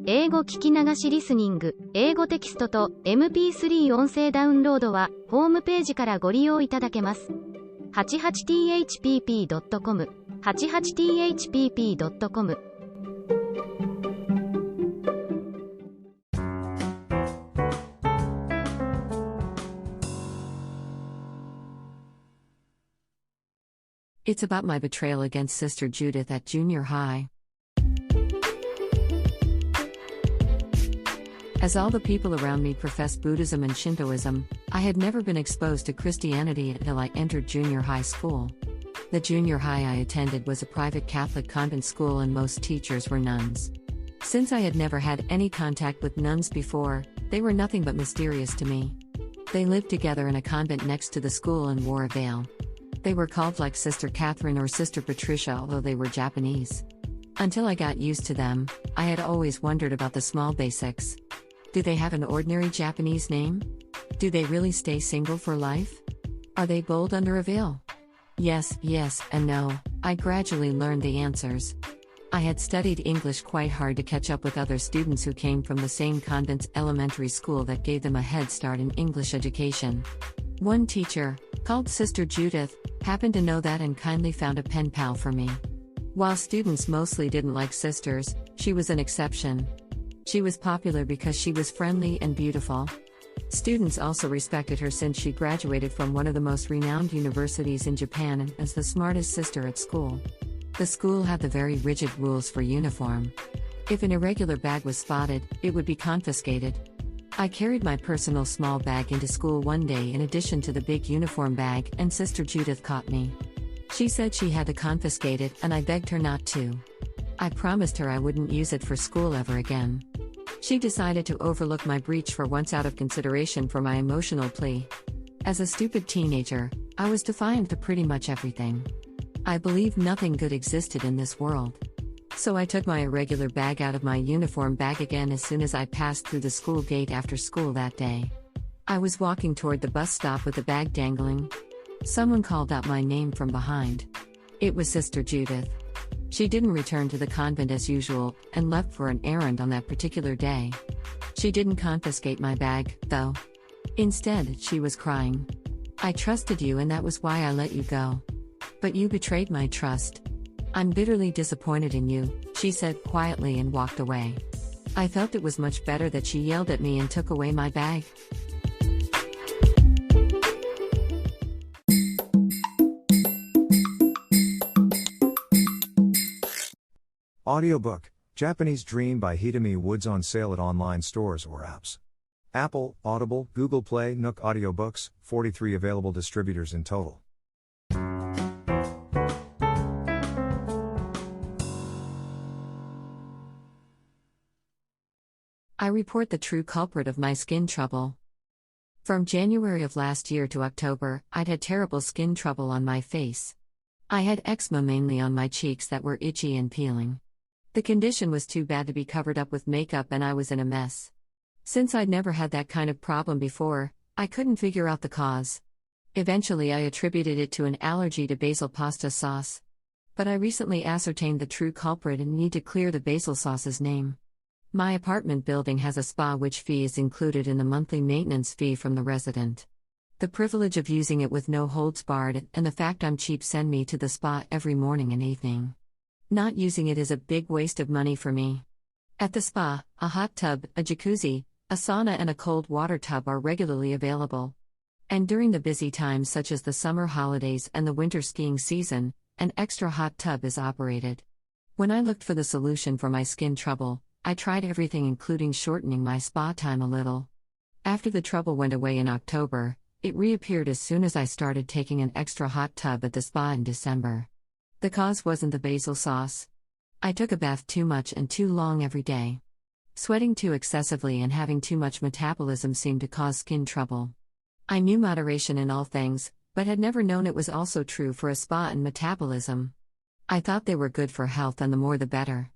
英語聞き流しリスニング、英語テキストと MP3 音声ダウンロードはホームページからご利用いただけます。88thpp.com 88thpp.com It's about my betrayal against Sister Judith at junior high. As all the people around me professed Buddhism and Shintoism, I had never been exposed to Christianity until I entered junior high school. The junior high I attended was a private Catholic convent school and most teachers were nuns. Since I had never had any contact with nuns before, they were nothing but mysterious to me. They lived together in a convent next to the school and wore a veil. They were called like Sister Catherine or Sister Patricia, although they were Japanese. Until I got used to them, I had always wondered about the small basics. Do they have an ordinary Japanese name? Do they really stay single for life? Are they bold under a veil? Yes, and no. I gradually learned the answers. I had studied English quite hard to catch up with other students who came from the same convent's elementary school that gave them a head start in English education. One teacher, called Sister Judith, happened to know that and kindly found a pen pal for me. While students mostly didn't like sisters, she was an exception. She was popular because she was friendly and beautiful. Students also respected her since she graduated from one of the most renowned universities in Japan and was the smartest sister at school. The school had the very rigid rules for uniform. If an irregular bag was spotted, it would be confiscated. I carried my personal small bag into school one day in addition to the big uniform bag, and Sister Judith caught me. She said she had to confiscate it, and I begged her not to. I promised her I wouldn't use it for school ever again. She decided to overlook my breach for once out of consideration for my emotional plea. As a stupid teenager, I was defiant to pretty much everything. I believed nothing good existed in this world. So I took my irregular bag out of my uniform bag again as soon as I passed through the school gate after school that day. I was walking toward the bus stop with the bag dangling. Someone called out my name from behind. It was Sister Judith. She didn't return to the convent as usual, and left for an errand on that particular day. She didn't confiscate my bag, though. Instead, she was crying. I trusted you and that was why I let you go. But you betrayed my trust. I'm bitterly disappointed in you, she said quietly and walked away. I felt it was much better that she yelled at me and took away my bag. Audiobook, Japanese Dream by Hidemi Woods on sale at online stores or apps. Apple, Audible, Google Play, Nook Audiobooks, 43 available distributors in total. I report the true culprit of my skin trouble. From January of last year to October, I'd had terrible skin trouble on my face. I had eczema mainly on my cheeks that were itchy and peeling. The condition was too bad to be covered up with makeup and I was in a mess. Since I'd never had that kind of problem before, I couldn't figure out the cause. Eventually I attributed it to an allergy to basil pasta sauce. But I recently ascertained the true culprit and need to clear the basil sauce's name. My apartment building has a spa which fee is included in the monthly maintenance fee from the resident. The privilege of using it with no holds barred and the fact I'm cheap send me to the spa every morning and evening. Not using it is a big waste of money for me. At the spa, a hot tub, a jacuzzi, a sauna and a cold water tub are regularly available. And during the busy times such as the summer holidays and the winter skiing season, an extra hot tub is operated. When I looked for the solution for my skin trouble, I tried everything including shortening my spa time a little. After the trouble went away in October, it reappeared as soon as I started taking an extra hot tub at the spa in December. The cause wasn't the basil sauce. I took a bath too much and too long every day. Sweating too excessively and having too much metabolism seemed to cause skin trouble. I knew moderation in all things, but had never known it was also true for a spa and metabolism. I thought they were good for health and the more the better.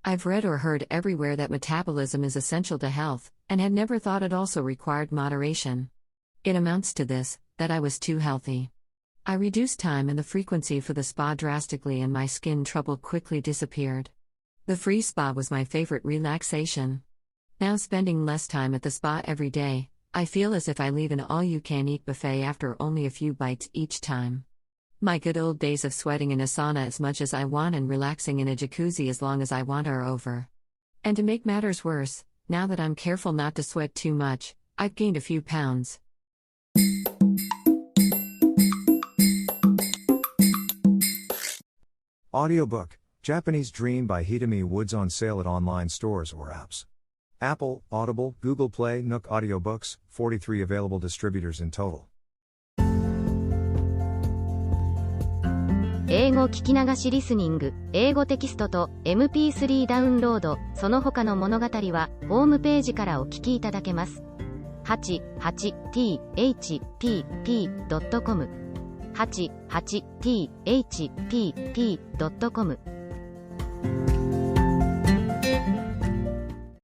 I've read or heard everywhere that metabolism is essential to health, and had never thought it also required moderation. It amounts to this, that I was too healthy. I reduced time and the frequency for the spa drastically and my skin trouble quickly disappeared. The free spa was my favorite relaxation. Now spending less time at the spa every day, I feel as if I leave an all-you-can-eat buffet after only a few bites each time. My good old days of sweating in a sauna as much as I want and relaxing in a jacuzzi as long as I want are over. And to make matters worse, now that I'm careful not to sweat too much, I've gained a few pounds. Audiobook, Japanese Dream by Hidemi Woods on sale at online stores or apps. Apple, Audible, Google Play, Nook Audiobooks, 43 available distributors in total. 英語聞き流しリスニング、英語テキストと MP3 ダウンロード、その他の物語はホームページからお聞きいただけます。88thpp.com 88thpp.com